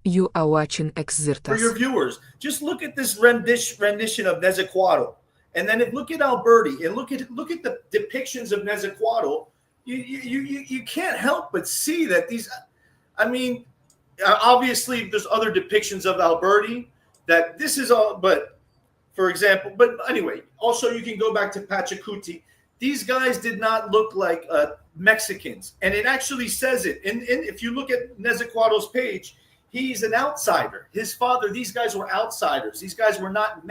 You are watching For your Xirtus. viewers, just look at this rendition of Nezahualcóyotl, and then look at Alberti, and look at the depictions of Nezahualcóyotl. You can't help but see that these. I mean, obviously, there's other depictions of Alberti that this is all, but for example, but anyway, also you can go back to Pachacuti. These guys did not look like Mexicans, and it actually says it. If you look at Nezahualcóyotl's page, he's an outsider. His father, these guys were outsiders. These guys were not.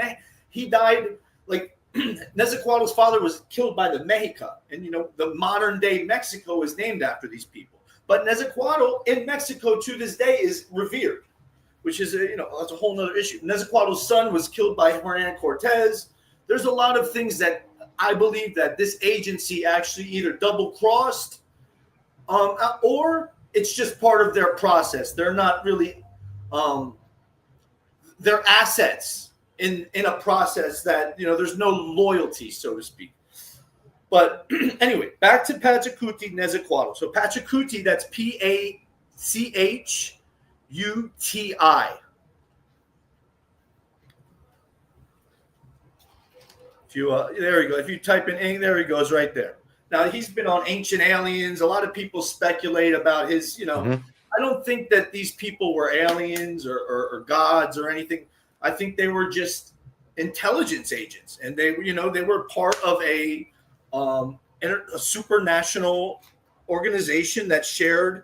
He died like Nezahualcóyotl's father was killed by the Mexica, and the modern day Mexico is named after these people. But Nezahualcóyotl in Mexico to this day is revered, which is that's a whole other issue. Nezahualcóyot's son was killed by Hernan Cortez. There's a lot of things that I believe that this agency actually either double crossed, or it's just part of their process. They're not really, they're assets in a process that there's no loyalty, so to speak. But anyway, back to Pachacuti Nezahualcóyotl. So Pachacuti, that's Pachuti. If you there you go. If you type in, there he goes right there. Now he's been on Ancient Aliens. A lot of people speculate about his. I don't think that these people were aliens or gods or anything. I think they were just intelligence agents, and they were part of a supranational organization that shared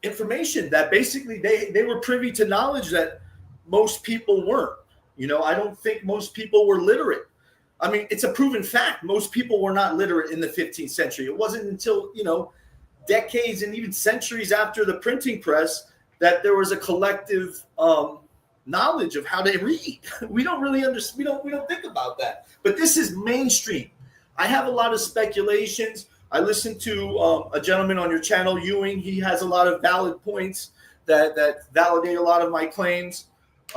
information that basically they were privy to knowledge that most people weren't. I don't think most people were literate. I mean, it's a proven fact. Most people were not literate in the 15th century. It wasn't until, decades and even centuries after the printing press that there was a collective knowledge of how to read. We don't really understand. We don't think about that. But this is mainstream. I have a lot of speculations. I listened to a gentleman on your channel, Ewing. He has a lot of valid points that validate a lot of my claims.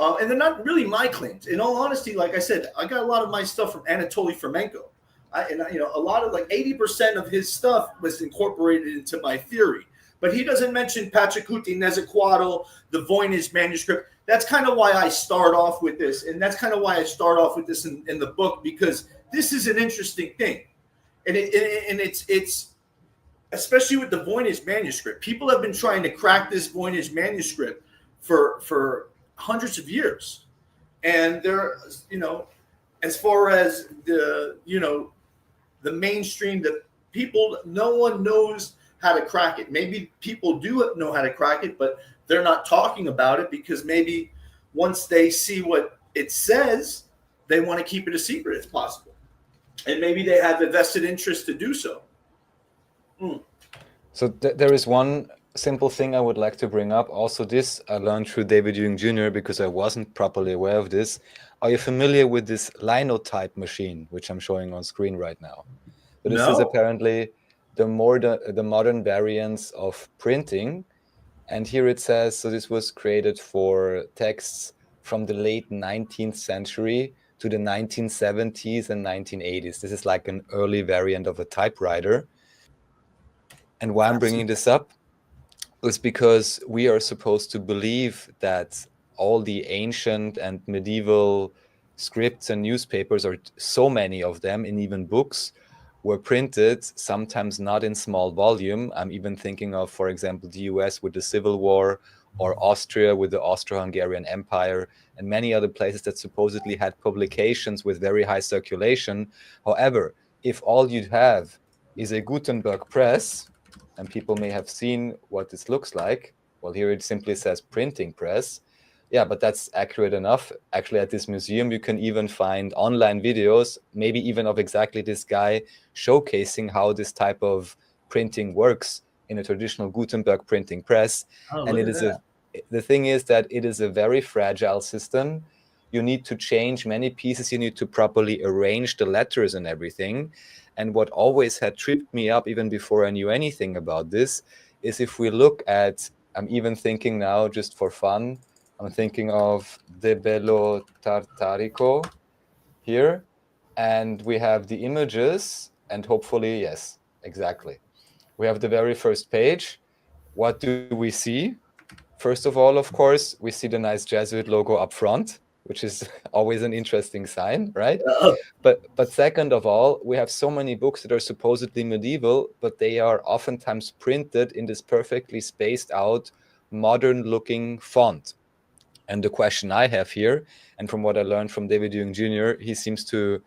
And they're not really my claims. In all honesty, like I said, I got a lot of my stuff from Anatoly Fomenko. A lot of 80% of his stuff was incorporated into my theory. But he doesn't mention Pachacuti, Nezahualcóyotl, the Voynich manuscript. That's kind of why I start off with this. And that's kind of why I start off with this in the book, because this is an interesting thing. And it's especially with the Voynich manuscript. People have been trying to crack this Voynich manuscript for hundreds of years, and there, as far as the mainstream, the people, no one knows how to crack it. Maybe people do know how to crack it, but they're not talking about it because maybe once they see what it says, they want to keep it a secret if possible, and maybe they have a vested interest to do so. So there is one simple thing I would like to bring up. Also, this I learned through David Ewing Jr. because I wasn't properly aware of this. Are you familiar with this Linotype machine, which I'm showing on screen right now? So this is apparently the modern variants of printing. And here it says, so this was created for texts from the late 19th century to the 1970s and 1980s. This is like an early variant of a typewriter. And why I'm bringing this up is because we are supposed to believe that all the ancient and medieval scripts and newspapers, or so many of them, and even books, were printed, sometimes not in small volume. I'm even thinking of, for example, the US with the Civil War, or Austria with the Austro-Hungarian Empire, and many other places that supposedly had publications with very high circulation. However, if all you have is a Gutenberg press, and people may have seen what this looks like. Well, here it simply says printing press. Yeah, but that's accurate enough. Actually, at this museum, you can even find online videos, maybe even of exactly this guy showcasing how this type of printing works in a traditional Gutenberg printing press. And it is the thing is that it is a very fragile system. You need to change many pieces. You need to properly arrange the letters and everything. And what always had tripped me up, even before I knew anything about this, is if we look at, I'm even thinking now, just for fun, I'm thinking of De Bello Tartarico here, and we have the images, and hopefully, yes, exactly. We have the very first page. What do we see? First of all, of course, we see the nice Jesuit logo up front, which is always an interesting sign, right? But second of all, we have so many books that are supposedly medieval, but they are oftentimes printed in this perfectly spaced out, modern looking font. And the question I have here, and from what I learned from David Jung Jr., he seems to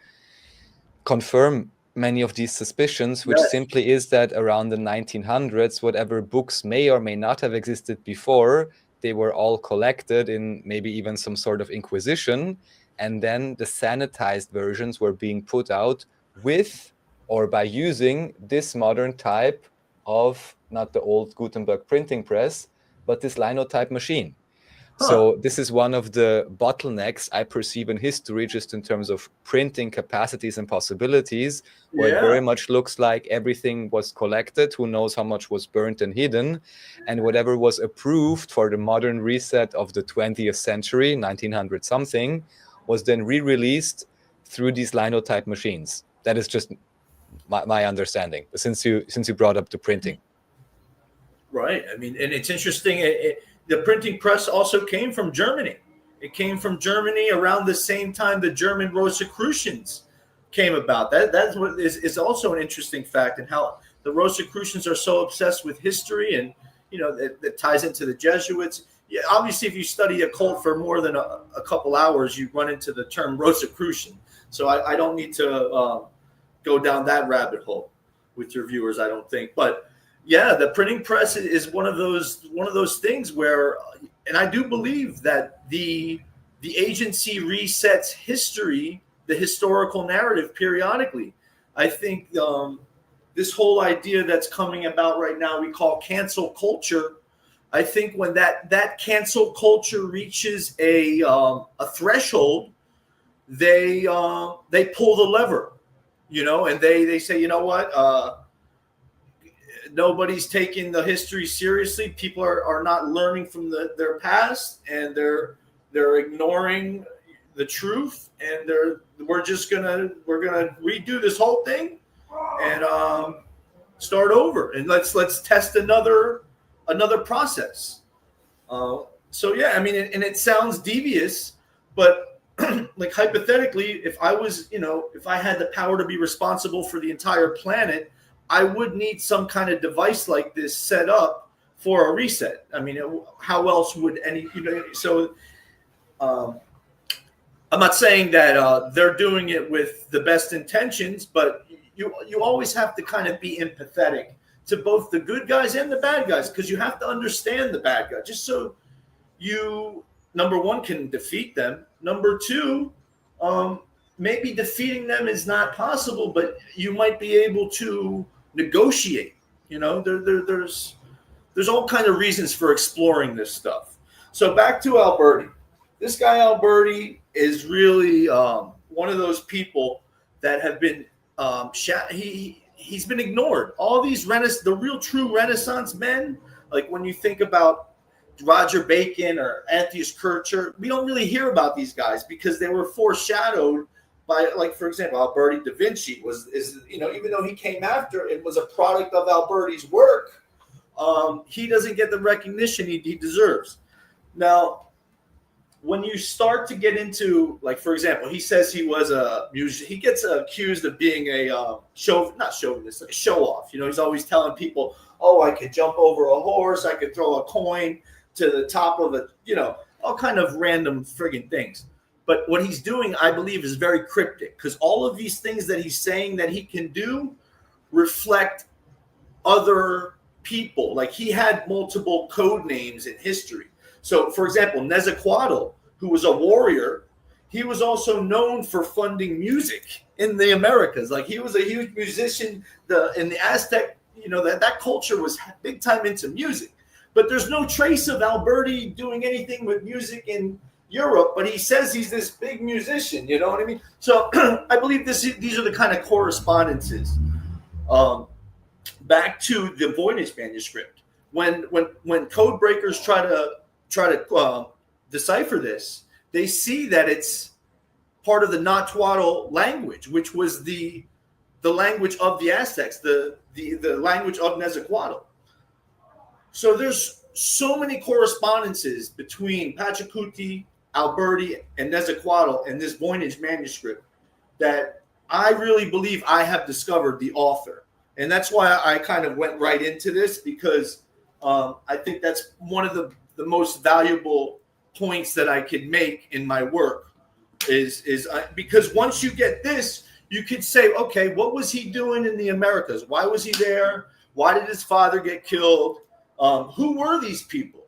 confirm many of these suspicions, which simply is that around the 1900s, whatever books may or may not have existed before, they were all collected in maybe even some sort of inquisition. And then the sanitized versions were being put out with or by using this modern type of, not the old Gutenberg printing press, but this linotype machine. So this is one of the bottlenecks I perceive in history, just in terms of printing capacities and possibilities, where it very much looks like everything was collected, who knows how much was burnt and hidden, and whatever was approved for the modern reset of the 20th century, 1900 something, was then re-released through these linotype machines. That is just my understanding, since you brought up the printing. Right. I mean, and it's interesting. The printing press also came from Germany. It came from Germany around the same time the German Rosicrucians came about. That's what is also an interesting fact, and how the Rosicrucians are so obsessed with history, and that ties into the Jesuits. Yeah, obviously, if you study occult for more than a couple hours, you run into the term Rosicrucian. So I don't need to go down that rabbit hole with your viewers, I don't think, but. Yeah, the printing press is one of those things where, and I do believe that the agency resets history, the historical narrative periodically. I think this whole idea that's coming about right now, we call cancel culture. I think when that cancel culture reaches a threshold, they pull the lever, and they say, you know what. Nobody's taking the history seriously. People are not learning from their past, and they're ignoring the truth, and we're gonna redo this whole thing and start over, and let's test another process. So yeah, I mean, and it sounds devious, but like hypothetically, if I had the power to be responsible for the entire planet, I would need some kind of device like this set up for a reset. I mean, how else would so I'm not saying that they're doing it with the best intentions, but you always have to kind of be empathetic to both the good guys and the bad guys, because you have to understand the bad guy, just so you, number one, can defeat them. Number two, maybe defeating them is not possible, but you might be able to negotiate. There's all kind of reasons for exploring this stuff. So back to Alberti. This guy Alberti is really one of those people that have been he's been ignored. All these the real true Renaissance men, like when you think about Roger Bacon or Anthony Kircher, we don't really hear about these guys because they were foreshadowed by, like, for example, Alberti da Vinci even though he came after and was a product of Alberti's work, he doesn't get the recognition he deserves. Now, when you start to get into, like, for example, he says he was a musician. He gets accused of being a not chauvinist, like a show off. He's always telling people, oh, I could jump over a horse, I could throw a coin to the top of all kind of random friggin' things. But what he's doing, I believe, is very cryptic, because all of these things that he's saying that he can do reflect other people. Like, he had multiple code names in history. So, for example, Nezahualcóyotl, who was a warrior, he was also known for funding music in the Americas. Like, he was a huge musician. In the Aztec, that culture was big time into music. But there's no trace of Alberti doing anything with music in Europe, but he says he's this big musician, you know what I mean? So I believe these are the kind of correspondences. Back to the Voynich manuscript, when code breakers try to decipher this, they see that it's part of the Nahuatl language, which was the language of the Aztecs, the language of Nezahualcóyotl. So there's so many correspondences between Pachacuti, Alberti, and Nezahualcóyotl and this Voynich manuscript that I really believe I have discovered the author. And that's why I kind of went right into this, because I think that's one of the most valuable points that I could make in my work is because once you get this, you could say, okay, what was he doing in the Americas? Why was he there? Why did his father get killed? Who were these people?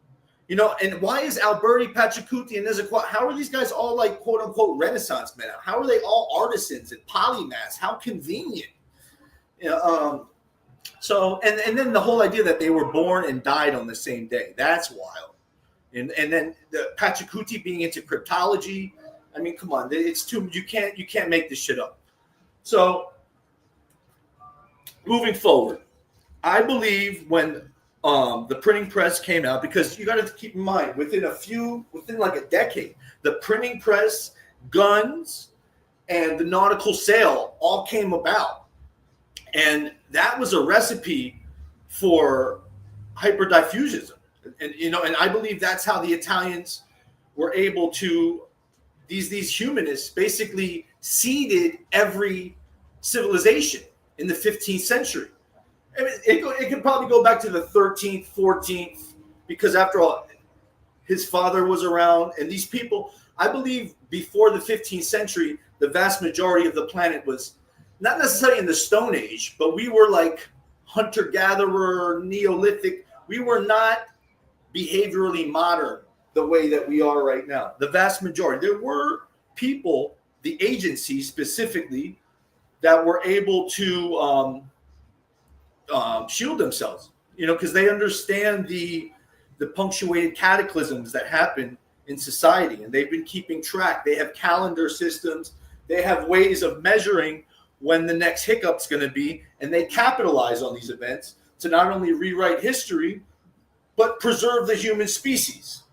You know, and why is Alberti, Pachacuti, and Nezahualcóyotl, how are these guys all like quote unquote Renaissance men? How are they all artisans and polymaths? How convenient. You know, so and then the whole idea that they were born and died on the same day, that's wild. And then the Pachacuti being into cryptology. I mean, come on, it's too, you can't make this shit up. So moving forward, I believe when the printing press came out, because you got to keep in mind, within like a decade, the printing press, guns, and the nautical sail all came about. And that was a recipe for hyperdiffusionism. And, you know, and I believe that's how the Italians were able to, these humanists basically seeded every civilization in the 15th century. I mean, it could probably go back to the 13th, 14th, because after all, his father was around. And these people, I believe before the 15th century, the vast majority of the planet was not necessarily in the Stone Age, but we were like hunter-gatherer, Neolithic. We were not behaviorally modern the way that we are right now. The vast majority. There were people, the agencies specifically, that were able to shield themselves, you know, because they understand the punctuated cataclysms that happen in society, and they've been keeping track. They have calendar systems. They have ways of measuring when the next hiccup's going to be, and they capitalize on these events to not only rewrite history, but preserve the human species.